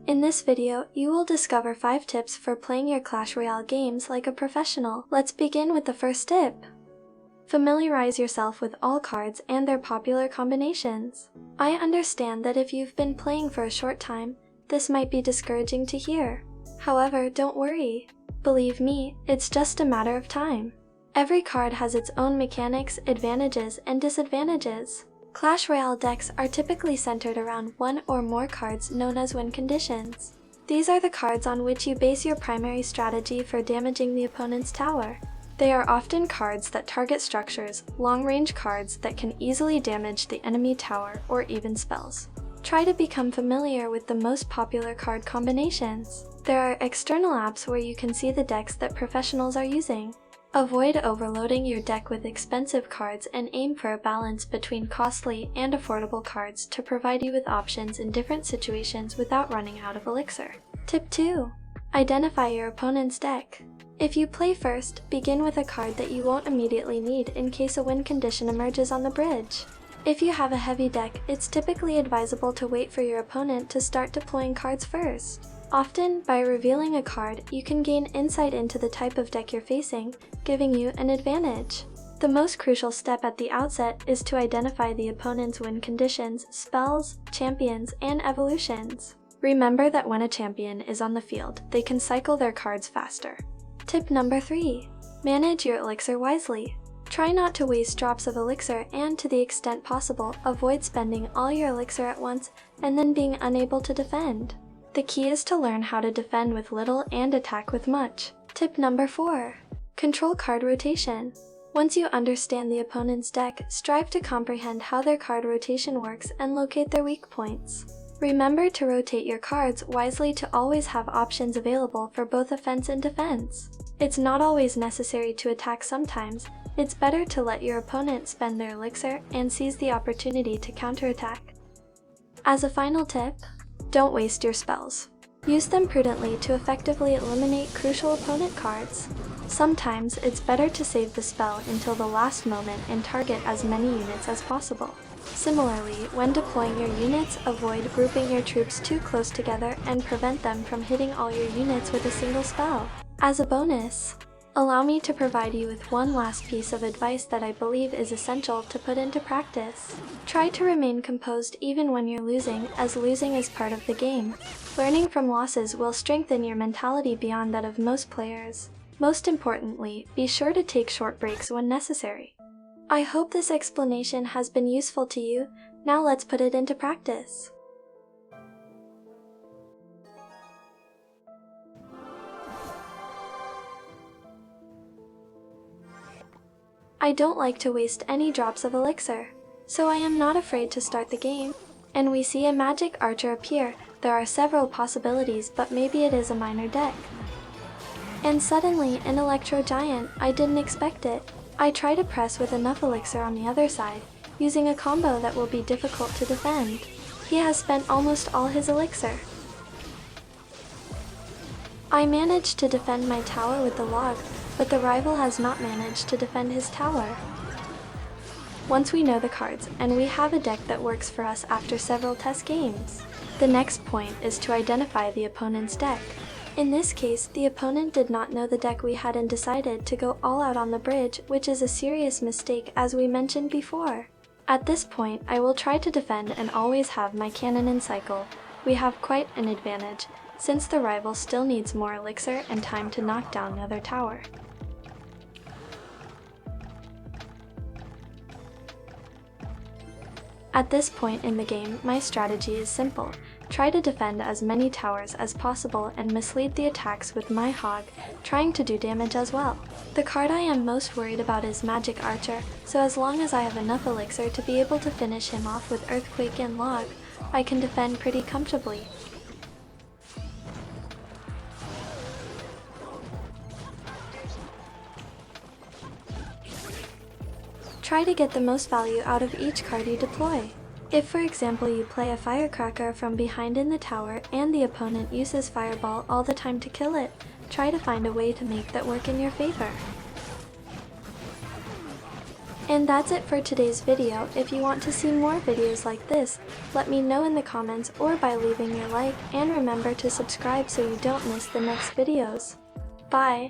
In this video, you will discover 5 tips for playing your Clash Royale games like a professional. Let's begin with the first tip. Familiarize yourself with all cards and their popular combinations. I understand that if you've been playing for a short time, this might be discouraging to hear. However, don't worry. Believe me, it's just a matter of time. Every card has its own mechanics, advantages, and disadvantages. Clash Royale decks are typically centered around one or more cards known as win conditions. These are the cards on which you base your primary strategy for damaging the opponent's tower. They are often cards that target structures, long-range cards that can easily damage the enemy tower, or even spells. Try to become familiar with the most popular card combinations. There are external apps where you can see the decks that professionals are using. Avoid overloading your deck with expensive cards and aim for a balance between costly and affordable cards to provide you with options in different situations without running out of elixir. Tip 2. Identify your opponent's deck. If you play first, begin with a card that you won't immediately need in case a win condition emerges on the bridge. If you have a heavy deck, it's typically advisable to wait for your opponent to start deploying cards first. Often, by revealing a card, you can gain insight into the type of deck you're facing, giving you an advantage. The most crucial step at the outset is to identify the opponent's win conditions, spells, champions, and evolutions. Remember that when a champion is on the field, they can cycle their cards faster. Tip number 3. Manage your elixir wisely. Try not to waste drops of elixir and, to the extent possible, avoid spending all your elixir at once and then being unable to defend. The key is to learn how to defend with little and attack with much. Tip number 4. Control card rotation. Once you understand the opponent's deck, strive to comprehend how their card rotation works and locate their weak points. Remember to rotate your cards wisely to always have options available for both offense and defense. It's not always necessary to attack sometimes. It's better to let your opponent spend their elixir and seize the opportunity to counterattack. As a final tip, don't waste your spells. Use them prudently to effectively eliminate crucial opponent cards. Sometimes it's better to save the spell until the last moment and target as many units as possible. Similarly, when deploying your units, avoid grouping your troops too close together and prevent them from hitting all your units with a single spell. As a bonus, allow me to provide you with one last piece of advice that I believe is essential to put into practice. Try to remain composed even when you're losing, as losing is part of the game. Learning from losses will strengthen your mentality beyond that of most players. Most importantly, be sure to take short breaks when necessary. I hope this explanation has been useful to you. Now let's put it into practice. I don't like to waste any drops of elixir, so I am not afraid to start the game. And we see a magic archer appear. There are several possibilities, but maybe it is a minor deck. And suddenly, an electro giant. I didn't expect it. I try to press with enough elixir on the other side, using a combo that will be difficult to defend. He has spent almost all his elixir. I managed to defend my tower with the log, but the rival has not managed to defend his tower. Once we know the cards, and we have a deck that works for us after several test games, the next point is to identify the opponent's deck. In this case, the opponent did not know the deck we had and decided to go all out on the bridge, which is a serious mistake as we mentioned before. At this point, I will try to defend and always have my cannon in cycle. We have quite an advantage, since the rival still needs more elixir and time to knock down the other tower. At this point in the game, my strategy is simple. Try to defend as many towers as possible and mislead the attacks with my hog, trying to do damage as well. The card I am most worried about is Magic Archer, so as long as I have enough elixir to be able to finish him off with Earthquake and Log, I can defend pretty comfortably. Try to get the most value out of each card you deploy. If, for example, you play a firecracker from behind in the tower and the opponent uses fireball all the time to kill it, try to find a way to make that work in your favor. And that's it for today's video. If you want to see more videos like this, let me know in the comments or by leaving your like, and remember to subscribe so you don't miss the next videos. Bye!